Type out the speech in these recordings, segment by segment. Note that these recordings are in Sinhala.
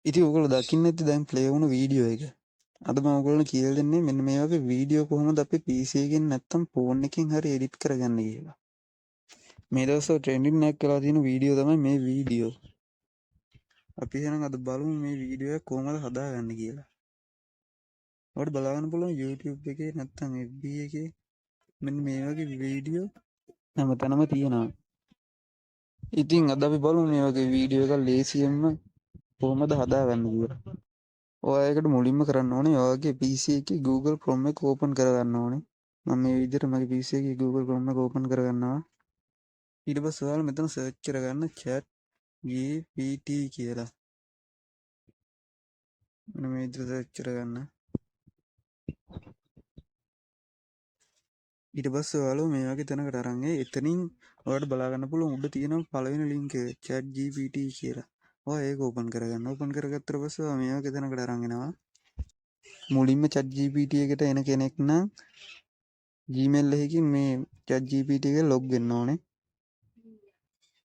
ඉතින් ඔයගොල්ලෝ දකින්න ඇති දැන් ප්ලේ වුණු වීඩියෝ එක. අද මම ඔයගොල්ලන්ට කියලා දෙන්නේ මෙන්න මේ වගේ වීඩියෝ කොහොමද අපි PC එකෙන් නැත්තම් ෆෝන් එකෙන් හරි එඩිට් කරගන්නේ කියලා. මේ දවස්වල ට්‍රෙන්ඩින් එකක් වෙලා තියෙන වීඩියෝ තමයි මේ වීඩියෝ. අපි එහෙනම් අද බලමු මේ වීඩියෝ එක කොහොමද හදාගන්නේ කියලා. ඔයාලට බලන්න පුළුවන් YouTube එකේ නැත්තම් FB එකේ මෙන්න මේ වගේ වීඩියෝ හැමතැනම තියෙනවා. ඉතින් අද අපි බලමු මේ වගේ වීඩියෝ එකක් ලේසියෙන්ම කොහොමද හදාගන්නේ කියලා. ඔයාලකට මුලින්ම කරන්න ඕනේ ඔයාගේ PC එකේ Google Chrome එක ඕපන් කරගන්න ඕනේ. මම මේ විදිහට මගේ PC එකේ Google Chrome එක ඕපන් කරගන්නවා. ඊට පස්සේ ඔයාලා මෙතන සර්ච් කරගන්න chat GPT කියලා. මෙන්න මේ විදිහට සර්ච් කරගන්න. ඊට පස්සේ ඔයාලා මේ වගේ තැනකට අරන් එතනින් ඔයාලට බලා ගන්න පුළුවන් උඩ තියෙන පළවෙනි ලින්ක් එක chat GPT කියලා. ඔයා ඒක ඕපන් කරගන්න. ඕපන් කරගත්තට පස්සේ ඔයා මේ වගේ තැනකට අරන් එනවා. මුලින්ම chat GPT එකට එන කෙනෙක් නම් Gmail එකකින් මේ chat GPT එක ලොග් වෙන්න ඕනේ.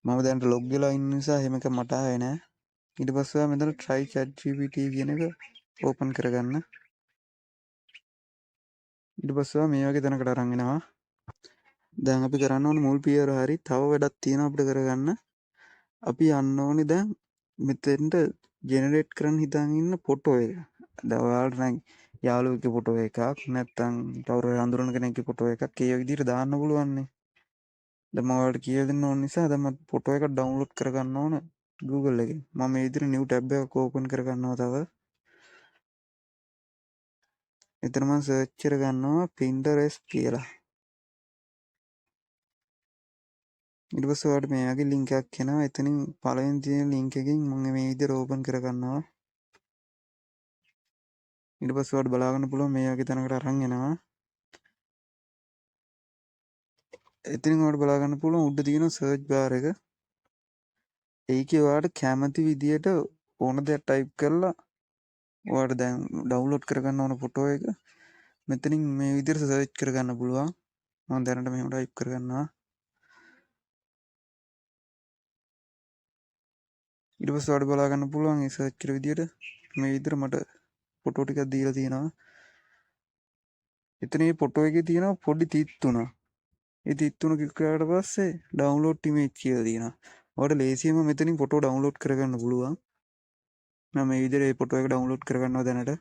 මම දැන් ලොග් වෙලා ඉන්න නිසා එහෙම එක මට ආවේ නෑ. ඊට පස්සේ ඔයා මෙතන try chat GPT කියන එක ඕපන් කරගන්න. ඊට පස්සේ ඔයා මේ වගේ තැනකට අරන් එනවා. දැන් අපි කරන්න ඕනේ මුල් පියවර හරි තව වැඩක් තියෙනවා අපිට කරගන්න. අපි යන්න ඕනේ දැන් මෙතෙන්ට ජෙනරේට් කරන්න හිතාගෙන ඉන්න ෆොටෝ එක. දැන් ඔයාලට නම් යාළුවෙක්ගේ ෆොටෝ එකක් නැත්නම් කවුරු හරි අඳුරන කෙනෙක්ගේ ෆොටෝ එකක් ඒ විදිහට දාන්න පුළුවන් නේ. දැන් මම ඔයාලට කියලා දෙන්න ඕන නිසා දැන් මම ෆොටෝ එකක් ඩවුන්ලෝඩ් කරගන්න ඕන Google එකෙන්. මම මේ විදිහට new tab එකක් ඕපන් කරගන්නවා තව. එතන මම සර්ච් කරගන්නවා Pinterest කියලා. ඊට පස්සේ ඔයාලට මේ වගේ link එකක් එනවා. එතනින් පළවෙනි තියෙන link එකකින් මම මේ විදිහට ඕපන් කරගන්නවා. ඊට පස්සේ ඔයාලට බලා ගන්න පුළුවන් මේ වගේ තැනකට අරන් එනවා. එතනින් ඔයාලට බලා ගන්න පුළුවන් උඩ තියෙන search bar එක. ඒකේ ඔයාලට කැමති විදියට ඕන දෙයක් type කරලා ඔයාලට දැන් download කරගන්න ඕන ෆොටෝ එක මෙතනින් මේ විදිහට search කරගන්න පුළුවන්. මම දැනට මෙහෙම type කරගන්නවා. ඊට පස්සේ ඔයාලට බලා ගන්න පුළුවන් මේ search කර විදියට මේ විදිහට මට ෆොටෝ ටිකක් දීලා තියෙනවා. එතන මේ ෆොටෝ එකේ තියෙනවා පොඩි තිත් තුනක්. ඒ තිත් තුන ක්ලික් කරාට පස්සේ download image කියලා තියෙනවා. ඔයාලට ලේසියෙන්ම මෙතනින් ෆොටෝ download කරගන්න පුළුවන්. මම මේ විදිහට මේ ෆොටෝ එක download කරගන්නවා දැනට.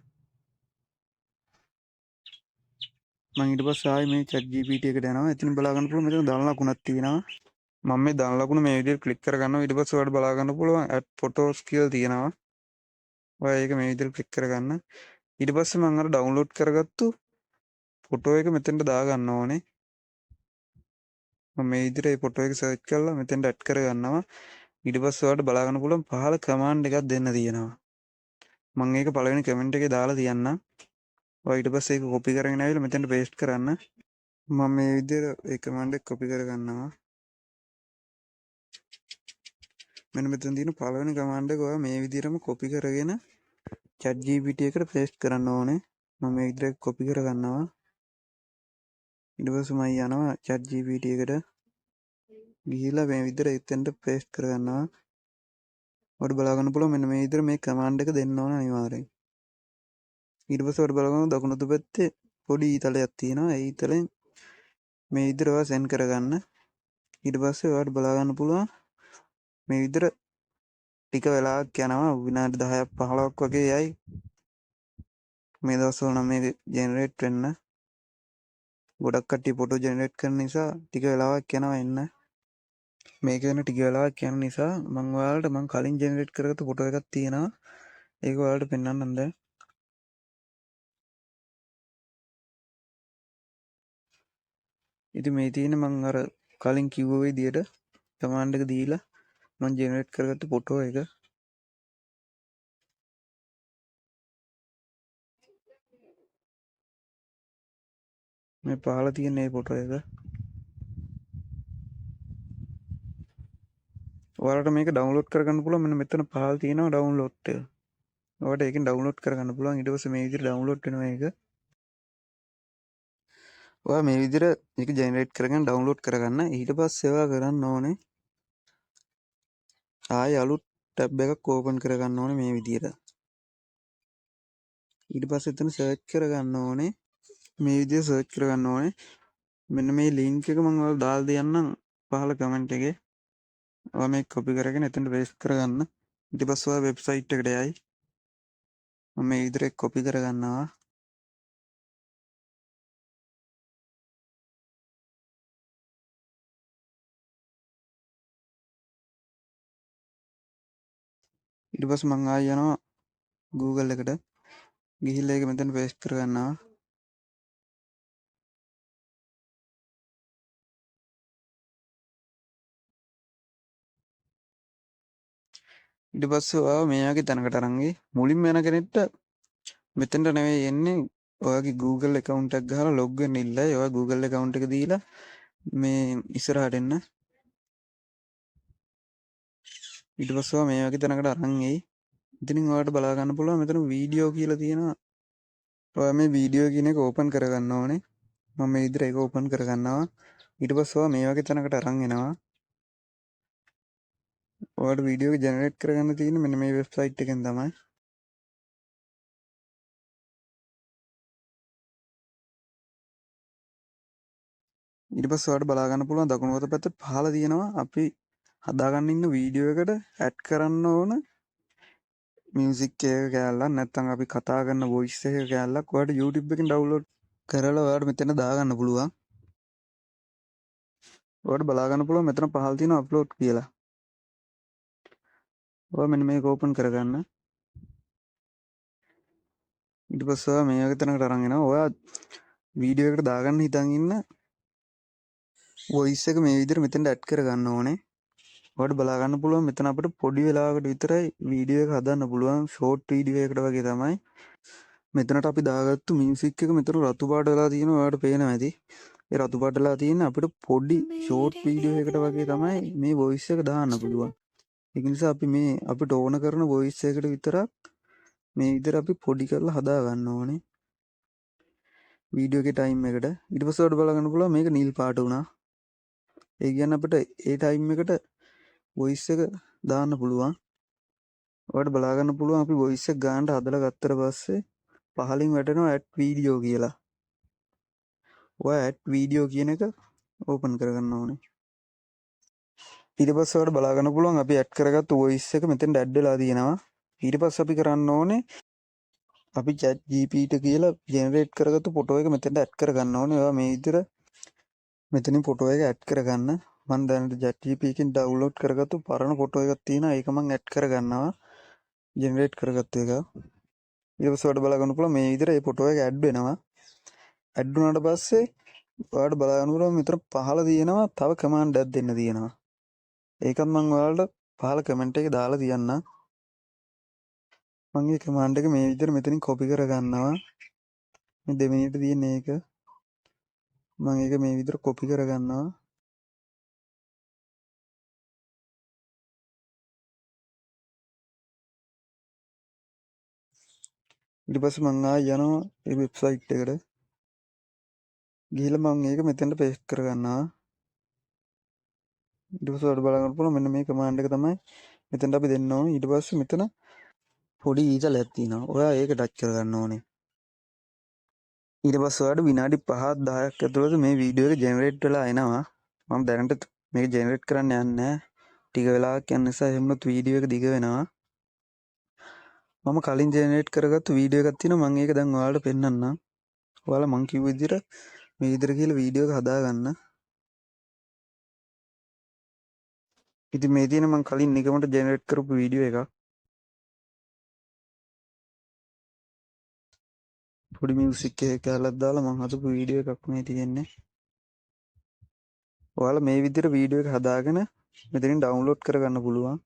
මම ඊට පස්සේ ආයේ මේ chat GPT එකට යනවා. එතන බලා ගන්න පුළුවන් මෙතන දාන ලකුණක් තියෙනවා. මම මේ දාන ලකුණ මේ විදිහට ක්ලික් කරගන්නවා. ඊට පස්සේ ඔයාලට බලා ගන්න පුළුවන් add photos කියලා තියෙනවා. ඔයා ඒක මේ විදිහට ක්ලික් කරගන්න. ඊට පස්සේ මම අර download කරගත්තු ෆොටෝ එක මෙතෙන්ට දා ගන්න ඕනේ. මම මේ විදිහට මේ ෆොටෝ එක සර්ච් කරලා මෙතෙන්ට ඇඩ් කරගන්නවා. ඊට පස්සේ ඔයාලට බලා ගන්න පුළුවන් පහළ කමාන්ඩ් එකක් දෙන්න තියෙනවා. මම ඒක පළවෙනි කමෙන්ට් එකේ දාලා තියන්නම්. ඔයා ඊට පස්සේ ඒක කොපි කරගෙන ආවිල්ලා මෙතෙන්ට පේස්ට් කරන්න. මම මේ විදිහට ඒ කමාන්ඩ් එක කොපි කරගන්නවා. මෙන්න මෙතන තියෙන පළවෙනි කමාන්ඩ් එක ඔයා මේ විදිහටම කොපි කරගෙන chat GPT එකට පේස්ට් කරන්න ඕනේ. මම මේ විදිහට කොපි කරගන්නවා. ඊට පස්සේ මම යනවා chat GPT එකට ගිහිල්ලා මේ විදිහට එතෙන්ට පේස්ට් කරගන්නවා. ඔයාලට බලා ගන්න පුළුවන් මෙන්න මේ විදිහට මේ කමාන්ඩ් එක දෙන්න ඕන අනිවාර්යෙන්. ඊට පස්සේ ඔයාලට බලා ගන්න දකුණු පැත්තේ පොඩි ඊතලයක් තියෙනවා. ඒ ඊතලෙන් මේ විදිහට ඔයා සෙන්ඩ් කරගන්න. ඊට පස්සේ ඔයාලට බලා ගන්න පුළුවන් මේ විදිහට ටික වෙලාවක් යනවා විනාඩි 10ක් 15ක් වගේ යයි. මේ දවස්වල නම් මේක ජෙනරේට් වෙන්න ගොඩක් කට්ටිය ෆොටෝ ජෙනරේට් කරන නිසා ටික වෙලාවක් යනවා එන්න. මේක වෙන ටික වෙලාවක් යන නිසා මම කලින් ජෙනරේට් කරගත්ත ෆොටෝ එකක් තියෙනවා. ඒක ඔයාලට පෙන්වන්නම් දැන්. ඉතින් මේ තියෙන මම අර කලින් කිව්ව විදියට කමාන්ඩ් එක දීලා මම ජෙනරේට් කරගත්ත ෆොටෝ එක මේ පහළ තියෙන මේ ෆොටෝ එක. ඔයාලට මේක ඩවුන්ලෝඩ් කරගන්න පුළුවන්. මෙන්න මෙතන පහළ තියෙනවා ඩවුන්ලෝඩ් එක. ඔයාලට ඒකෙන් ඩවුන්ලෝඩ් කරගන්න පුළුවන්. ඊට පස්සේ මේ විදිහට ඩවුන්ලෝඩ් වෙනවා ඒක. ඔයා මේ විදිහට මේක ජෙනරේට් කරගෙන ඩවුන්ලෝඩ් කරගන්න. ඊට පස්සේ ඔයා කරන්න ඕනේ ආයෙ අලුත් ටැබ් එකක් ඕපන් කරගන්න ඕනේ මේ විදිහට. ඊට පස්සේ එතන සර්ච් කරගන්න ඕනේ. මේ විදිහට සර්ච් කරගන්න ඕනේ. මෙන්න මේ ලින්ක් එක මම ඔයාලට දාලා දෙන්නම් පහළ කමෙන්ට් එකේ. ඔයා මේක කොපි කරගෙන එතනට පේස්ට් කරගන්න. ඊට පස්සේ ඔයා වෙබ්සයිට් එකට යයි. මම මේ විදිහට කොපි කරගන්නවා. ඊට පස්සේ මම ආයෙ යනවා Google එකට. ගිහිල්ලා ඒක මෙතන පේස්ට් කරගන්නවා. ඊට පස්සේ ඔයාව මේ වගේ තැනකට අරන් ගිහින් මුලින්ම යන කෙනෙක්ට මෙතනට නෙවෙයි එන්නේ. ඔයාගේ Google account එක ගහලා log වෙන්න ඉල්ලයි. ඔයා Google account එක දීලා මේ ඉස්සරහට එන්න. ඊට පස්සේ ඔයා මේ වගේ තැනකට අරන් එයි. ඉතින් ඔයාලට බලා ගන්න පුළුවන් මෙතන වීඩියෝ කියලා තියෙනවා. ඔයා මේ වීඩියෝ කියන එක ඕපන් කරගන්න ඕනේ. මම මේ විදිහට ඒක ඕපන් කරගන්නවා. ඊට පස්සේ ඔයා මේ වගේ තැනකට අරන් එනවා. ඔයාලට වීඩියෝ එක ජෙනරේට් කරගන්න තියෙන්නේ මෙන්න මේ වෙබ්සයිට් එකෙන් තමයි. ඊට පස්සේ ඔයාලට බලා ගන්න පුළුවන් දකුණු අත පැත්තේ පහළ තියෙනවා අපි හදාගන්න ඉන්න වීඩියෝ එකට ඇඩ් කරන්න ඕන මියුසික් එක කෑල්ලක් නැත්නම් අපි කතා කරන වොයිස් එක කෑල්ලක් ඔයාලට YouTube එකෙන් ඩවුන්ලෝඩ් කරලා ඔයාලට මෙතන දාගන්න පුළුවන්. ඔයාලට බලා ගන්න පුළුවන් මෙතන පහළ තියෙන අප්ලෝඩ් කියලා. ඔයා මෙන්න මේක ඕපන් කරගන්න. ඊට පස්සේ ඔයා මේ වගේ තැනකට අරන් එනවා. ඔයා වීඩියෝ එකට දාගන්න හිතන් ඉන්න වොයිස් එක මේ විදිහට මෙතෙන්ට ඇඩ් කරගන්න ඕනේ. ඔයාලට බලා ගන්න පුළුවන් මෙතන අපිට පොඩි වෙලාවකට විතරයි වීඩියෝ එක හදන්න පුළුවන්. ෂෝට් වීඩියෝ එකකට වගේ තමයි. මෙතනට අපි දාගත්තු මියුසික් එක මෙතන රතු පාට වෙලා තියෙනවා. ඔයාලට පේනවා ඇති. ඒ රතු පාට වෙලා තියෙන අපිට පොඩි ෂෝට් වීඩියෝ එකකට වගේ තමයි මේ වොයිස් එක දාන්න පුළුවන්. ඒක නිසා අපි මේ අපිට ඕන කරන වොයිස් එකකට විතරක් මේ විදිහට අපි පොඩි කරලා හදා ගන්න ඕනේ. වීඩියෝ එකේ ටයිම් එකට. ඊට පස්සේ ඔයාලට බලා ගන්න පුළුවන් මේක නිල් පාට වුණා. ඒ කියන්නේ අපිට ඒ ටයිම් එකට වොයිස් එක දාන්න පුළුවන්. ඔයාලට බලා ගන්න පුළුවන් අපි වොයිස් එක ගන්නට හදලා ගත්තට පස්සේ පහලින් වැටෙනවා ඇඩ් වීඩියෝ කියලා. ඔයා ඇඩ් වීඩියෝ කියන එක ඕපන් කරගන්න ඕනේ. ඊට පස්සේ ඔයාලට බලා ගන්න පුළුවන් අපි ඇඩ් කරගත්තු වොයිස් එක මෙතෙන්ට ඇඩ් වෙලා තියෙනවා. ඊට පස්සේ අපි කරන්න ඕනේ අපි chat GPT කියලා ජෙනරේට් කරගත්තු ෆොටෝ එක මෙතෙන්ට ඇඩ් කරගන්න ඕනේ. ඔයා මේ විදිහට මෙතනින් ෆොටෝ එක ඇඩ් කරගන්න. මම දැනට chat GPT එකෙන් ඩවුන්ලෝඩ් කරගත්තු පරණ ෆොටෝ එකක් තියෙනවා. ඒක මම ඇඩ් කරගන්නවා. ජෙනරේට් කරගත්තු එක. ඊට පස්සේ ඔයාලට බලා ගන්න පුළුවන් මේ විදිහට මේ ෆොටෝ එක ඇඩ් වෙනවා. ඇඩ් වුණාට පස්සේ ඔයාලට බලා ගන්න පුළුවන් මෙතන පහළ තියෙනවා තව කමාන්ඩ් එකක් දෙන්න තියෙනවා. ඒකත් මම ඔයාලට පහළ කමෙන්ට් එකේ දාලා තියන්නම්. මම මේ කමාන්ඩ් එක මේ විදිහට මෙතනින් කොපි කරගන්නවා. මේ දෙවෙනියට තියෙන එක මම ඒක මේ විදිහට කොපි කරගන්නවා. ඊට පස්සේ මම ආයෙ යනවා මේ වෙබ්සයිට් එකට. ගිහලා මම ඒක මෙතෙන්ට පේස්ට් කරගන්නවා. ඊට පස්සේ ඔයාලට බලා ගන්න පුළුවන් මෙන්න මේ කමාන්ඩ් එක තමයි මෙතෙන්ට අපි දෙන්න ඕනේ. ඊට පස්සේ මෙතන පොඩි ඊතලයක් තියෙනවා. ඔයා ඒක ටච් කරගන්න ඕනේ. ඊට පස්සේ ඔයාලට විනාඩි 5ක් 10ක් ඇතුළත මේ වීඩියෝ එක ජෙනරේට් වෙලා එනවා. මම දැනට මේක ජෙනරේට් කරන්න යන්නේ නැහැ. ටික වෙලාවක් යන නිසා එහෙමත් වීඩියෝ එක දිග වෙනවා. මම කලින් ජෙනරේට් කරගත්තු වීඩියෝ එකක් තියෙනවා. මම ඒක දැන් ඔයාලට පෙන්නන්නම්. ඔයාලා මං කිව්ව විදිහට මේ විදිහට කියලා වීඩියෝ එක හදාගන්න. ඉතින් මේ තියෙන මං කලින් නිකමට ජෙනරේට් කරපු වීඩියෝ එකක්. පොඩි මියුසික් එකක් කැලක් දාලා මං හදපු වීඩියෝ එකක් මේ තියෙන්නේ. ඔයාලා මේ විදිහට වීඩියෝ එක හදාගෙන මෙතනින් ඩවුන්ලෝඩ් කරගන්න පුළුවන්.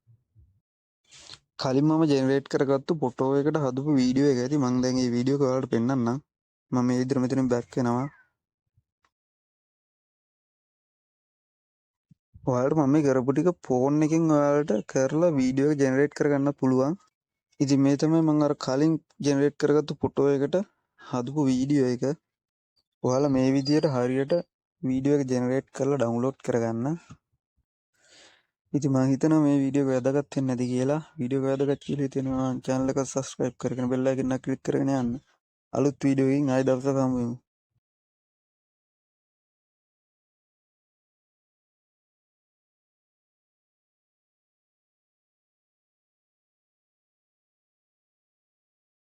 කලින් මම ජෙනරේට් කරගත්තු ෆොටෝ එකට හදපු වීඩියෝ එක ඇති. මං දැන් මේ වීඩියෝ එක ඔයාලට පෙන්නන්නම්. මම මේ විදිහට මෙතනින් බැක් වෙනවා. ඔයාලට මම මේ කරපු ටික ෆෝන් එකෙන් ඔයාලට කරලා වීඩියෝ එක ජෙනරේට් කරගන්න පුළුවන්. ඉතින් මේ තමයි මම අර කලින් ජෙනරේට් කරගත්තු ෆොටෝ එකට හදපු වීඩියෝ එක. ඔයාලා මේ විදියට හරියට වීඩියෝ එක ජෙනරේට් කරලා ඩවුන්ලෝඩ් කරගන්න. ඉතින් මම හිතනවා මේ වීඩියෝ එක වැදගත් වෙන්නේ නැති කියලා. වීඩියෝ එක වැදගත් කියලා හිතෙනවා channel එක subscribe කරගෙන bell icon එක click කරගෙන යන්න. අලුත් වීඩියෝ එකකින් ආයෙ දවසක හමු වෙමු.